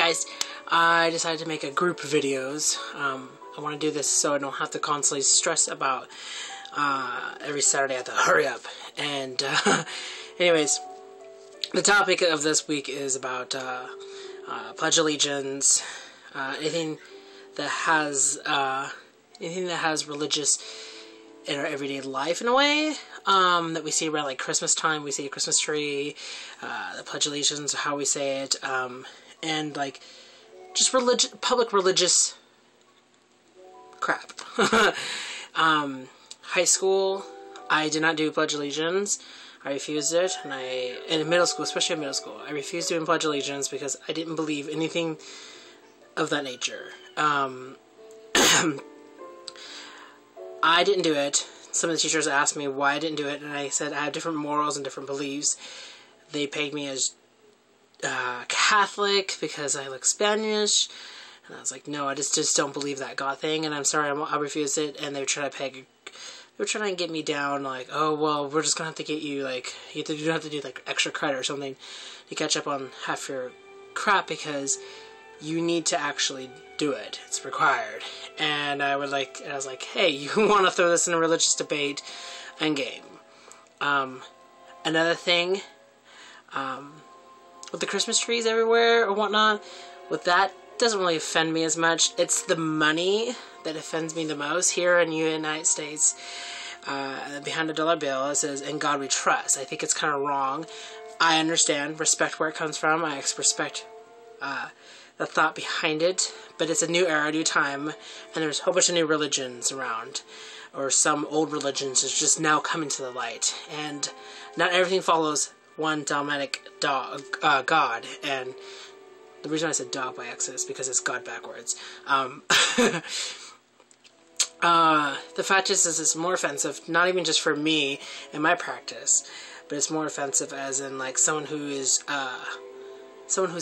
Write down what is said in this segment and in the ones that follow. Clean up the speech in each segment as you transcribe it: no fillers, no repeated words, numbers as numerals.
guys, I decided to make a group videos. I want to do this so I don't have to constantly stress about every Saturday I have to hurry up. And anyways, the topic of this week is about Pledge Allegiance, anything that has religious in our everyday life in a way, that we see around like Christmas time. We see a Christmas tree, the Pledge Allegiance, how we say it, and like just public religious crap. High school, I did not do Pledge Allegiance. I refused it, and in middle school, especially in middle school, I refused doing Pledge Allegiance because I didn't believe anything of that nature. I didn't do it. Some of the teachers asked me why I didn't do it, and I said I have different morals and different beliefs. They pegged me as Catholic because I look Spanish, and I was like, no, I just don't believe that God thing, and I'm sorry, I refused it. And they were trying to get me down, like, oh, well, we're just gonna have to get you, like, you have to do like extra credit or something to catch up on half your crap because you need to actually do it. It's required. And I was like, hey, you want to throw this in a religious debate? And game. Another thing, with the Christmas trees everywhere or whatnot, with that, doesn't really offend me as much. It's the money that offends me the most. Here in the United States, behind a dollar bill, it says, "In God we trust." I think it's kind of wrong. I understand, respect where it comes from. I respect the thought behind it, but it's a new era, new time, and there's a whole bunch of new religions around, or some old religions is just now coming to the light, and not everything follows one dogmatic God. And the reason I said dog by accident is because it's God backwards. The fact is it's more offensive, not even just for me and my practice, but it's more offensive as in like someone who's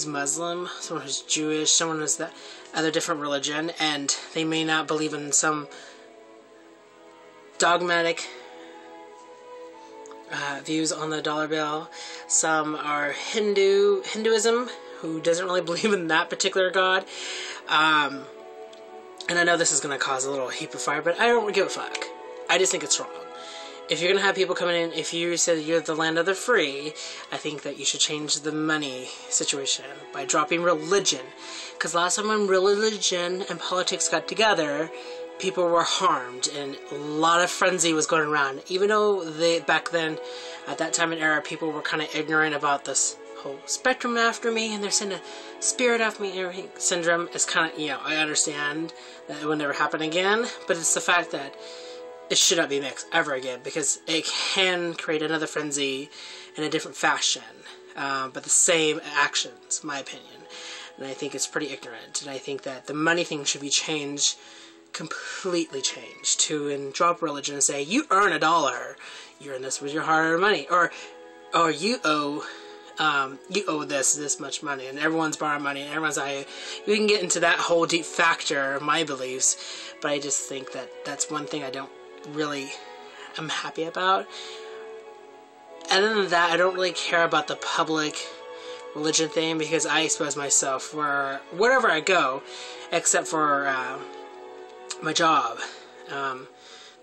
Muslim, someone who's Jewish, someone who's that other different religion, and they may not believe in some dogmatic views on the dollar bill. Some are Hinduism, who doesn't really believe in that particular God. And I know this is going to cause a little heap of fire, but I don't give a fuck. I just think it's wrong. If you're going to have people coming in, if you said you're the land of the free, I think that you should change the money situation by dropping religion. Because last time when religion and politics got together, people were harmed, and a lot of frenzy was going around. Even though back then, at that time and era, people were kind of ignorant about this whole spectrum after me, and they're sending a spirit after me and everything. Syndrome is kind of, I understand that it will never happen again, but it's the fact that it should not be mixed ever again, because it can create another frenzy in a different fashion, but the same actions, my opinion. And I think it's pretty ignorant, and I think that the money thing should be changed, completely changed, and drop religion and say, you earn $1, you earn this with your hard-earned money, or you owe this much money, and everyone's borrowing money, and everyone's you can get into that whole deep factor of my beliefs, but I just think that that's one thing I don't really am happy about. Other than that, I don't really care about the public religion thing, because I expose myself wherever I go, except for my job.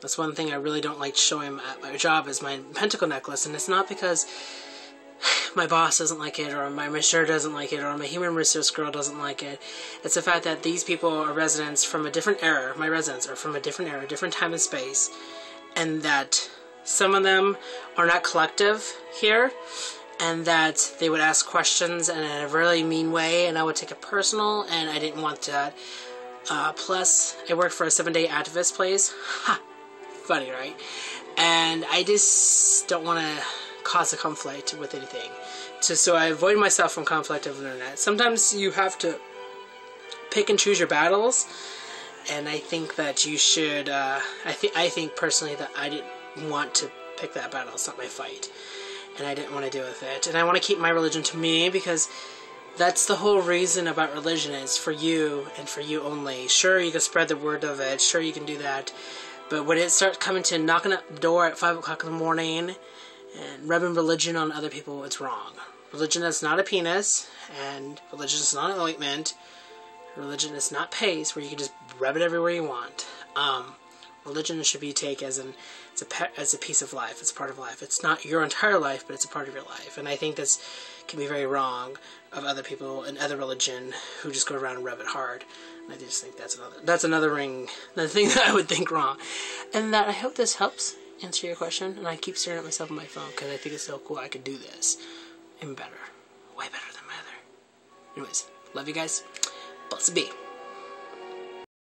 That's one thing I really don't like showing at my job, is my pentacle necklace, and it's not because my boss doesn't like it, or my administrator doesn't like it, or my human resource girl doesn't like it. It's the fact that these people are residents from a different era. My residents are from a different era, different time and space, and that some of them are not collective here, and that they would ask questions in a really mean way, and I would take it personal, and I didn't want that. Plus, I worked for a 7-day activist place. Ha! Funny, right? And I just don't want to cause a conflict with anything. So I avoid myself from conflict over the internet. Sometimes you have to pick and choose your battles, and I think that you should, I think personally that I didn't want to pick that battle. It's not my fight, and I didn't want to deal with it. And I want to keep my religion to me, because that's the whole reason about religion, is for you and for you only. Sure, you can spread the word of it, sure you can do that, but when it starts coming to knocking at the door at 5 o'clock in the morning and rubbing religion on other people, it's wrong. Religion is not a penis, and religion is not an ointment. Religion is not paste, where you can just rub it everywhere you want. Religion should be taken as a piece of life. It's a part of life. It's not your entire life, but it's a part of your life. And I think this can be very wrong of other people in other religion who just go around and rub it hard. And I just think that's another thing that I would think wrong. And that I hope this helps answer your question. And I keep staring at myself on my phone because I think it's so cool I could do this. Even better. Way better than my other. Anyways, love you guys. Blessed be.